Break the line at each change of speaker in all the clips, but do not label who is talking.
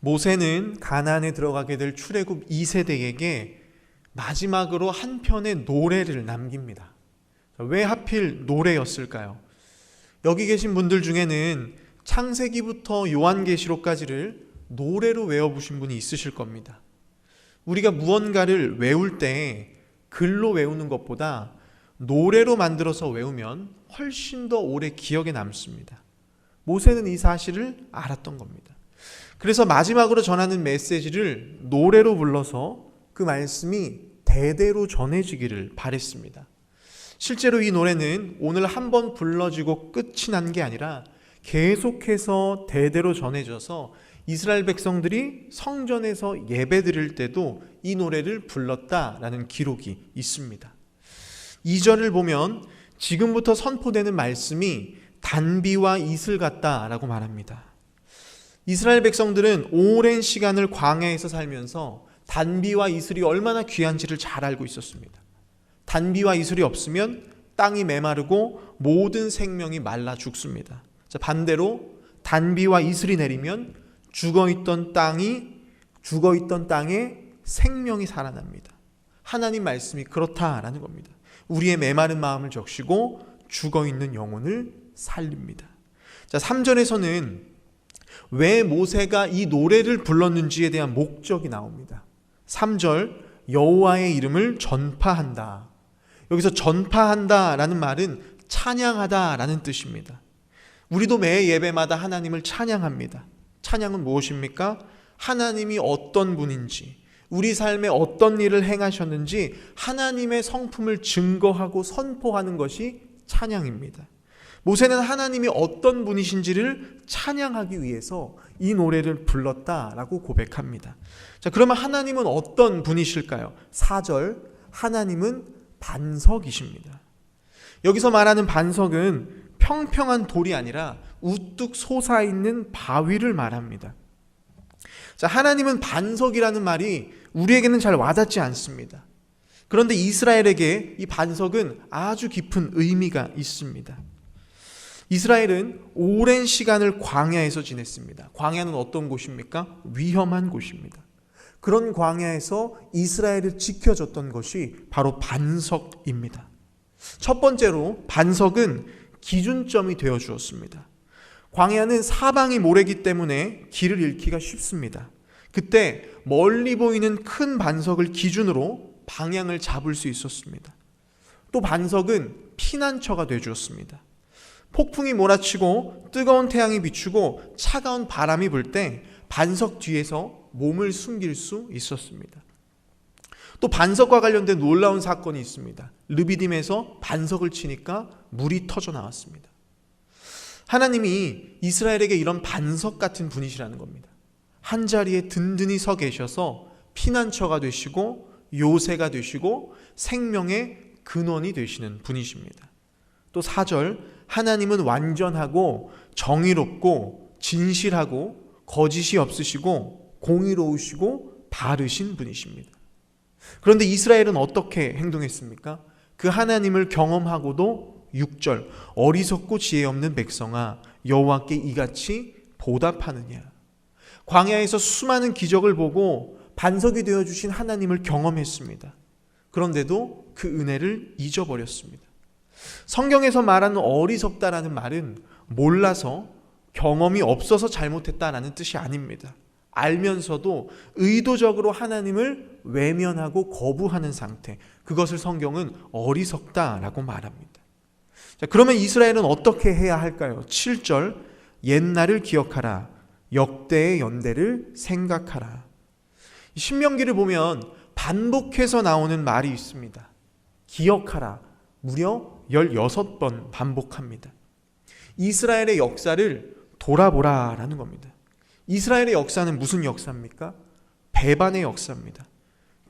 모세는 가나안에 들어가게 될 출애굽 2세대에게 마지막으로 한 편의 노래를 남깁니다. 왜 하필 노래였을까요? 여기 계신 분들 중에는 창세기부터 요한계시록까지를 노래로 외워보신 분이 있으실 겁니다. 우리가 무언가를 외울 때 글로 외우는 것보다 노래로 만들어서 외우면 훨씬 더 오래 기억에 남습니다. 모세는 이 사실을 알았던 겁니다. 그래서 마지막으로 전하는 메시지를 노래로 불러서 그 말씀이 대대로 전해지기를 바랬습니다. 실제로 이 노래는 오늘 한번 불러지고 끝이 난 게 아니라 계속해서 대대로 전해져서 이스라엘 백성들이 성전에서 예배 드릴 때도 이 노래를 불렀다라는 기록이 있습니다. 2절을 보면 지금부터 선포되는 말씀이 단비와 이슬 같다라고 말합니다. 이스라엘 백성들은 오랜 시간을 광야에서 살면서 단비와 이슬이 얼마나 귀한지를 잘 알고 있었습니다. 단비와 이슬이 없으면 땅이 메마르고 모든 생명이 말라 죽습니다. 반대로 단비와 이슬이 내리면 죽어있던 땅에 생명이 살아납니다. 하나님 말씀이 그렇다라는 겁니다. 우리의 메마른 마음을 적시고 죽어있는 영혼을 살립니다. 3절에서는 왜 모세가 이 노래를 불렀는지에 대한 목적이 나옵니다. 3절, 여호와의 이름을 전파한다. 여기서 전파한다라는 말은 찬양하다라는 뜻입니다. 우리도 매 예배마다 하나님을 찬양합니다. 찬양은 무엇입니까? 하나님이 어떤 분인지, 우리 삶에 어떤 일을 행하셨는지 하나님의 성품을 증거하고 선포하는 것이 찬양입니다. 모세는 하나님이 어떤 분이신지를 찬양하기 위해서 이 노래를 불렀다라고 고백합니다. 그러면 하나님은 어떤 분이실까요? 4절, 하나님은 반석이십니다. 여기서 말하는 반석은 평평한 돌이 아니라 우뚝 솟아있는 바위를 말합니다. 하나님은 반석이라는 말이 우리에게는 잘 와닿지 않습니다. 그런데 이스라엘에게 이 반석은 아주 깊은 의미가 있습니다. 이스라엘은 오랜 시간을 광야에서 지냈습니다. 광야는 어떤 곳입니까? 위험한 곳입니다. 그런 광야에서 이스라엘을 지켜줬던 것이 바로 반석입니다. 첫 번째로 반석은 기준점이 되어 주었습니다. 광야는 사방이 모래기 때문에 길을 잃기가 쉽습니다. 그때 멀리 보이는 큰 반석을 기준으로 방향을 잡을 수 있었습니다. 또 반석은 피난처가 되어 주었습니다. 폭풍이 몰아치고 뜨거운 태양이 비추고 차가운 바람이 불 때 반석 뒤에서 몸을 숨길 수 있었습니다. 또 반석과 관련된 놀라운 사건이 있습니다. 르비딤에서 반석을 치니까 물이 터져 나왔습니다. 하나님이 이스라엘에게 이런 반석 같은 분이시라는 겁니다. 한 자리에 든든히 서 계셔서 피난처가 되시고 요새가 되시고 생명의 근원이 되시는 분이십니다. 또 4절, 하나님은 완전하고 정의롭고 진실하고 거짓이 없으시고 공의로우시고 바르신 분이십니다. 그런데 이스라엘은 어떻게 행동했습니까? 그 하나님을 경험하고도 6절, 어리석고 지혜 없는 백성아 여호와께 이같이 보답하느냐. 광야에서 수많은 기적을 보고 반석이 되어주신 하나님을 경험했습니다. 그런데도 그 은혜를 잊어버렸습니다. 성경에서 말하는 어리석다라는 말은 몰라서 경험이 없어서 잘못했다라는 뜻이 아닙니다. 알면서도 의도적으로 하나님을 외면하고 거부하는 상태, 그것을 성경은 어리석다라고 말합니다. 그러면 이스라엘은 어떻게 해야 할까요? 7절, 옛날을 기억하라, 역대의 연대를 생각하라. 신명기를 보면 반복해서 나오는 말이 있습니다. 기억하라, 무려 16번 반복합니다. 이스라엘의 역사를 돌아보라라는 겁니다. 이스라엘의 역사는 무슨 역사입니까? 배반의 역사입니다.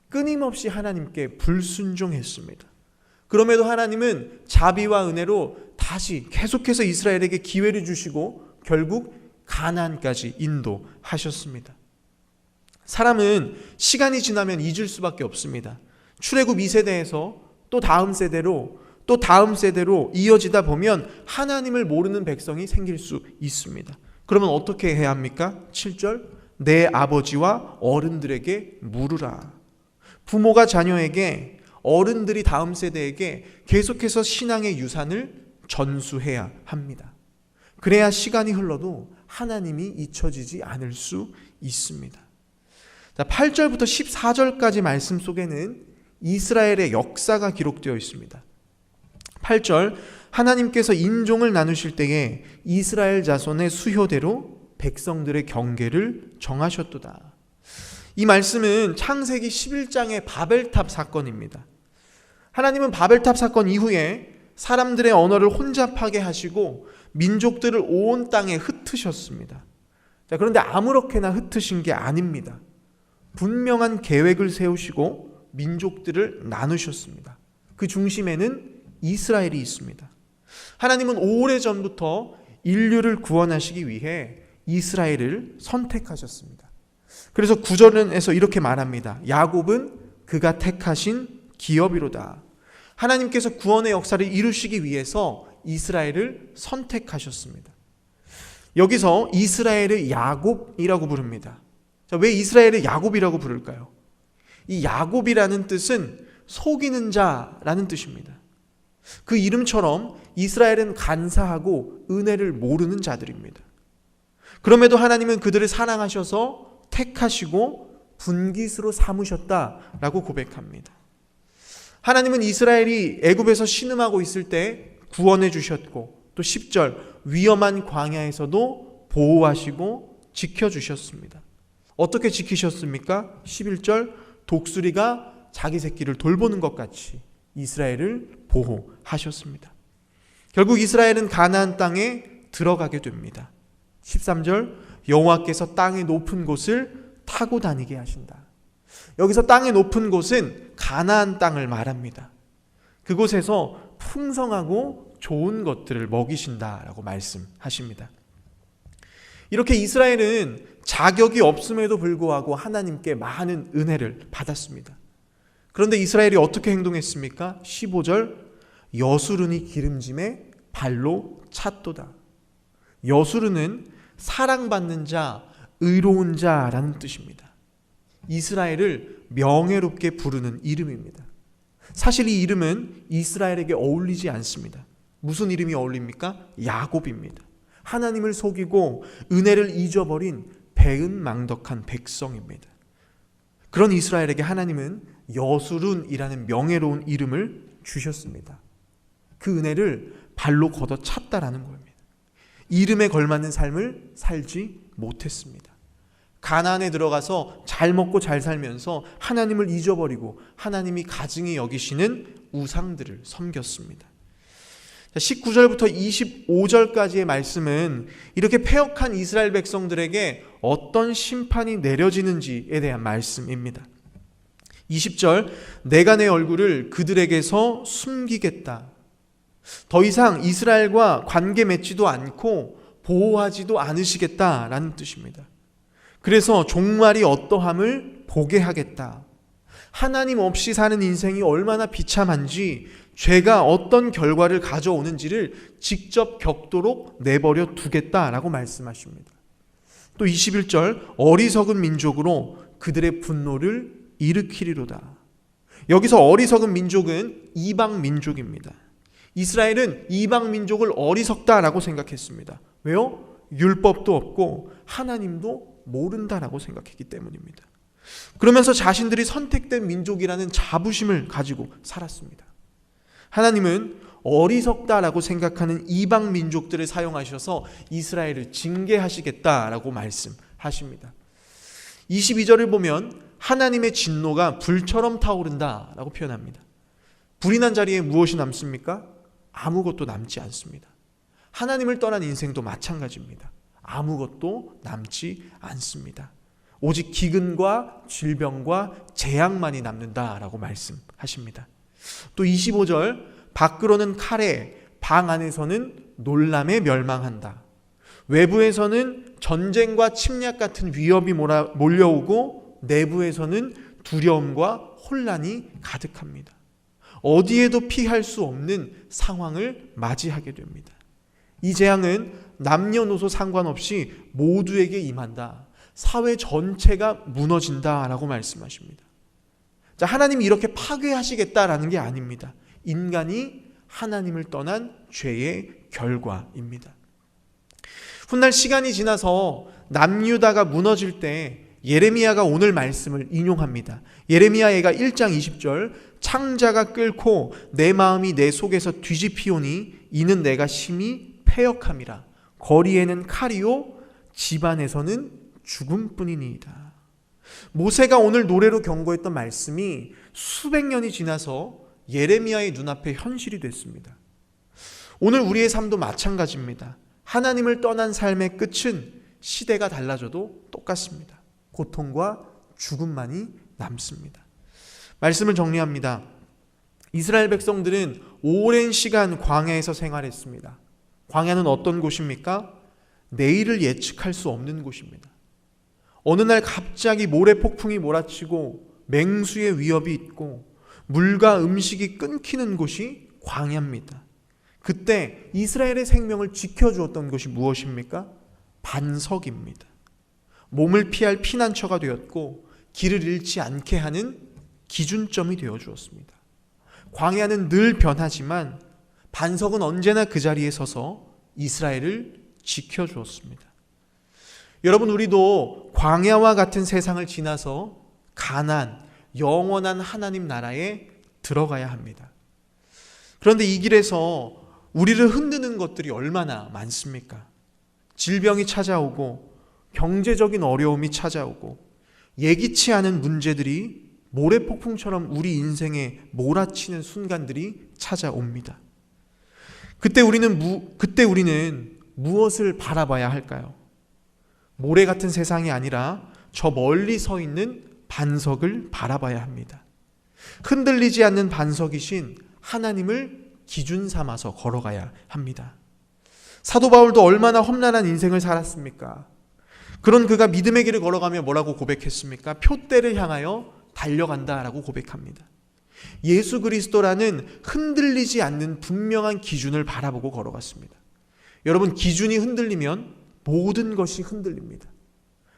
끊임없이 하나님께 불순종했습니다. 그럼에도 하나님은 자비와 은혜로 다시 계속해서 이스라엘에게 기회를 주시고 결국 가나안까지 인도하셨습니다. 사람은 시간이 지나면 잊을 수밖에 없습니다. 출애굽 2세대에서 또 다음 세대로 또 다음 세대로 이어지다 보면 하나님을 모르는 백성이 생길 수 있습니다. 그러면 어떻게 해야 합니까? 7절, 내 아버지와 어른들에게 물으라. 부모가 자녀에게, 어른들이 다음 세대에게 계속해서 신앙의 유산을 전수해야 합니다. 그래야 시간이 흘러도 하나님이 잊혀지지 않을 수 있습니다. 자, 8절부터 14절까지 말씀 속에는 이스라엘의 역사가 기록되어 있습니다. 8절, 하나님께서 인종을 나누실 때에 이스라엘 자손의 수효대로 백성들의 경계를 정하셨도다. 이 말씀은 창세기 11장의 바벨탑 사건입니다. 하나님은 바벨탑 사건 이후에 사람들의 언어를 혼잡하게 하시고 민족들을 온 땅에 흩으셨습니다. 자, 그런데 아무렇게나 흩으신 게 아닙니다. 분명한 계획을 세우시고 민족들을 나누셨습니다. 그 중심에는 이스라엘이 있습니다. 하나님은 오래전부터 인류를 구원하시기 위해 이스라엘을 선택하셨습니다. 그래서 9절에서 이렇게 말합니다. 야곱은 그가 택하신 기업이로다. 하나님께서 구원의 역사를 이루시기 위해서 이스라엘을 선택하셨습니다. 여기서 이스라엘을 야곱이라고 부릅니다. 자, 왜 이스라엘을 야곱이라고 부를까요? 이 야곱이라는 뜻은 속이는 자라는 뜻입니다. 그 이름처럼 이스라엘은 간사하고 은혜를 모르는 자들입니다. 그럼에도 하나님은 그들을 사랑하셔서 택하시고 분깃으로 삼으셨다라고 고백합니다. 하나님은 이스라엘이 애굽에서 신음하고 있을 때 구원해 주셨고, 또 10절 위험한 광야에서도 보호하시고 지켜주셨습니다. 어떻게 지키셨습니까? 11절 독수리가 자기 새끼를 돌보는 것 같이 이스라엘을 보호하셨습니다. 결국 이스라엘은 가나안 땅에 들어가게 됩니다. 13절 여호와께서 땅의 높은 곳을 타고 다니게 하신다. 여기서 땅의 높은 곳은 가나안 땅을 말합니다. 그곳에서 풍성하고 좋은 것들을 먹이신다라고 말씀하십니다. 이렇게 이스라엘은 자격이 없음에도 불구하고 하나님께 많은 은혜를 받았습니다. 그런데 이스라엘이 어떻게 행동했습니까? 15절 여수르니 기름짐에 발로 찼도다. 여수르는 사랑받는 자, 의로운 자라는 뜻입니다. 이스라엘을 명예롭게 부르는 이름입니다. 사실 이 이름은 이스라엘에게 어울리지 않습니다. 무슨 이름이 어울립니까? 야곱입니다. 하나님을 속이고 은혜를 잊어버린 배은망덕한 백성입니다. 그런 이스라엘에게 하나님은 여수룬이라는 명예로운 이름을 주셨습니다. 그 은혜를 발로 걷어 찼다라는 겁니다. 이름에 걸맞는 삶을 살지 못했습니다. 가나안에 들어가서 잘 먹고 잘 살면서 하나님을 잊어버리고 하나님이 가증히 여기시는 우상들을 섬겼습니다. 19절부터 25절까지의 말씀은 이렇게 패역한 이스라엘 백성들에게 어떤 심판이 내려지는지에 대한 말씀입니다. 20절 내가 내 얼굴을 그들에게서 숨기겠다. 더 이상 이스라엘과 관계 맺지도 않고 보호하지도 않으시겠다라는 뜻입니다. 그래서 종말이 어떠함을 보게 하겠다. 하나님 없이 사는 인생이 얼마나 비참한지, 죄가 어떤 결과를 가져오는지를 직접 겪도록 내버려 두겠다라고 말씀하십니다. 또 21절 어리석은 민족으로 그들의 분노를 일으키리로다. 여기서 어리석은 민족은 이방 민족입니다. 이스라엘은 이방 민족을 어리석다라고 생각했습니다. 왜요? 율법도 없고 하나님도 모른다라고 생각했기 때문입니다. 그러면서 자신들이 선택된 민족이라는 자부심을 가지고 살았습니다. 하나님은 어리석다라고 생각하는 이방 민족들을 사용하셔서 이스라엘을 징계하시겠다라고 말씀하십니다. 22절을 보면 하나님의 진노가 불처럼 타오른다라고 표현합니다. 불이 난 자리에 무엇이 남습니까? 아무것도 남지 않습니다. 하나님을 떠난 인생도 마찬가지입니다. 아무것도 남지 않습니다. 오직 기근과 질병과 재앙만이 남는다라고 말씀하십니다. 또 25절 밖으로는 칼에, 방 안에서는 놀람에 멸망한다. 외부에서는 전쟁과 침략 같은 위협이 몰려오고 내부에서는 두려움과 혼란이 가득합니다. 어디에도 피할 수 없는 상황을 맞이하게 됩니다. 이 재앙은 남녀노소 상관없이 모두에게 임한다. 사회 전체가 무너진다라고 말씀하십니다. 자, 하나님이 이렇게 파괴하시겠다라는 게 아닙니다. 인간이 하나님을 떠난 죄의 결과입니다. 훗날 시간이 지나서 남유다가 무너질 때 예레미야가 오늘 말씀을 인용합니다. 예레미야가 1장 20절, 창자가 끓고 내 마음이 내 속에서 뒤집히오니 이는 내가 심히 패역함이라. 거리에는 칼이요 집안에서는 죽음뿐이니이다. 모세가 오늘 노래로 경고했던 말씀이 수백 년이 지나서 예레미야의 눈앞에 현실이 됐습니다. 오늘 우리의 삶도 마찬가지입니다. 하나님을 떠난 삶의 끝은 시대가 달라져도 똑같습니다. 고통과 죽음만이 남습니다. 말씀을 정리합니다. 이스라엘 백성들은 오랜 시간 광야에서 생활했습니다. 광야는 어떤 곳입니까? 내일을 예측할 수 없는 곳입니다. 어느 날 갑자기 모래폭풍이 몰아치고 맹수의 위협이 있고 물과 음식이 끊기는 곳이 광야입니다. 그때 이스라엘의 생명을 지켜주었던 것이 무엇입니까? 반석입니다. 몸을 피할 피난처가 되었고 길을 잃지 않게 하는 기준점이 되어 주었습니다. 광야는 늘 변하지만 반석은 언제나 그 자리에 서서 이스라엘을 지켜주었습니다. 여러분, 우리도 광야와 같은 세상을 지나서 가나안, 영원한 하나님 나라에 들어가야 합니다. 그런데 이 길에서 우리를 흔드는 것들이 얼마나 많습니까? 질병이 찾아오고 경제적인 어려움이 찾아오고 예기치 않은 문제들이 모래폭풍처럼 우리 인생에 몰아치는 순간들이 찾아옵니다. 그때 우리는 무엇을 바라봐야 할까요? 모래 같은 세상이 아니라 저 멀리 서 있는 반석을 바라봐야 합니다. 흔들리지 않는 반석이신 하나님을 기준 삼아서 걸어가야 합니다. 사도 바울도 얼마나 험난한 인생을 살았습니까? 그런 그가 믿음의 길을 걸어가며 뭐라고 고백했습니까? 표대를 향하여 달려간다라고 고백합니다. 예수 그리스도라는 흔들리지 않는 분명한 기준을 바라보고 걸어갔습니다. 여러분, 기준이 흔들리면 모든 것이 흔들립니다.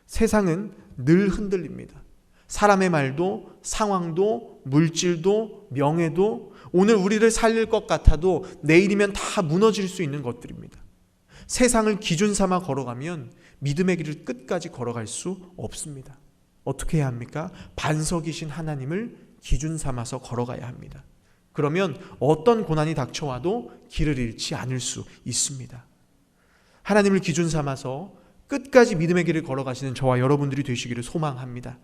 세상은 늘 흔들립니다. 사람의 말도, 상황도, 물질도, 명예도, 오늘 우리를 살릴 것 같아도 내일이면 다 무너질 수 있는 것들입니다. 세상을 기준 삼아 걸어가면 믿음의 길을 끝까지 걸어갈 수 없습니다. 어떻게 해야 합니까? 반석이신 하나님을 기준 삼아서 걸어가야 합니다. 그러면 어떤 고난이 닥쳐와도 길을 잃지 않을 수 있습니다. 하나님을 기준 삼아서 끝까지 믿음의 길을 걸어가시는 저와 여러분들이 되시기를 소망합니다.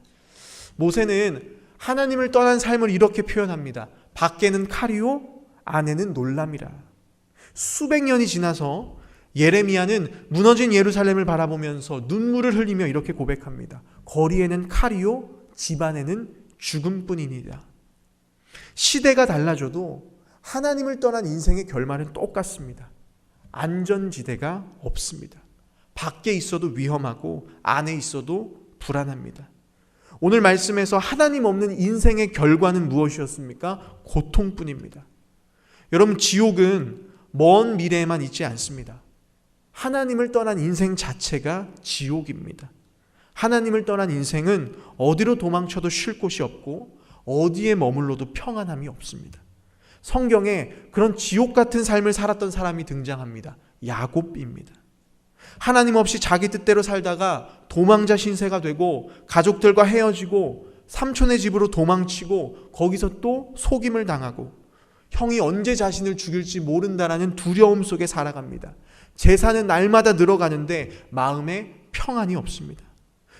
모세는 하나님을 떠난 삶을 이렇게 표현합니다. 밖에는 칼이요 안에는 놀람이라. 수백 년이 지나서 예레미야는 무너진 예루살렘을 바라보면서 눈물을 흘리며 이렇게 고백합니다. 거리에는 칼이요 집안에는 죽음뿐이니라. 시대가 달라져도 하나님을 떠난 인생의 결말은 똑같습니다. 안전지대가 없습니다. 밖에 있어도 위험하고 안에 있어도 불안합니다. 오늘 말씀에서 하나님 없는 인생의 결과는 무엇이었습니까? 고통뿐입니다. 여러분, 지옥은 먼 미래에만 있지 않습니다. 하나님을 떠난 인생 자체가 지옥입니다. 하나님을 떠난 인생은 어디로 도망쳐도 쉴 곳이 없고 어디에 머물러도 평안함이 없습니다. 성경에 그런 지옥 같은 삶을 살았던 사람이 등장합니다. 야곱입니다. 하나님 없이 자기 뜻대로 살다가 도망자 신세가 되고 가족들과 헤어지고 삼촌의 집으로 도망치고 거기서 또 속임을 당하고 형이 언제 자신을 죽일지 모른다라는 두려움 속에 살아갑니다. 재산은 날마다 늘어가는데 마음에 평안이 없습니다.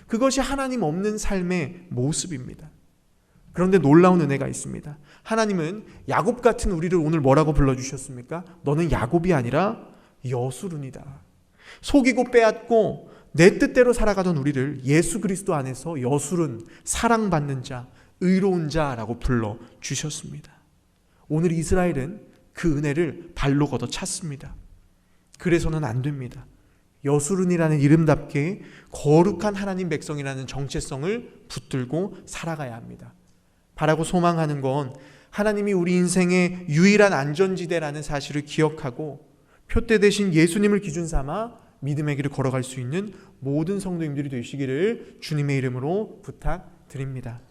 그것이 하나님 없는 삶의 모습입니다. 그런데 놀라운 은혜가 있습니다. 하나님은 야곱 같은 우리를 오늘 뭐라고 불러주셨습니까? 너는 야곱이 아니라 여수룬이다. 속이고 빼앗고 내 뜻대로 살아가던 우리를 예수 그리스도 안에서 여수룬, 사랑받는 자, 의로운 자라고 불러주셨습니다. 오늘 이스라엘은 그 은혜를 발로 걷어 찼습니다. 그래서는 안 됩니다. 여수룬이라는 이름답게 거룩한 하나님 백성이라는 정체성을 붙들고 살아가야 합니다. 바라고 소망하는 건 하나님이 우리 인생의 유일한 안전지대라는 사실을 기억하고 표대 대신 예수님을 기준 삼아 믿음의 길을 걸어갈 수 있는 모든 성도님들이 되시기를 주님의 이름으로 부탁드립니다.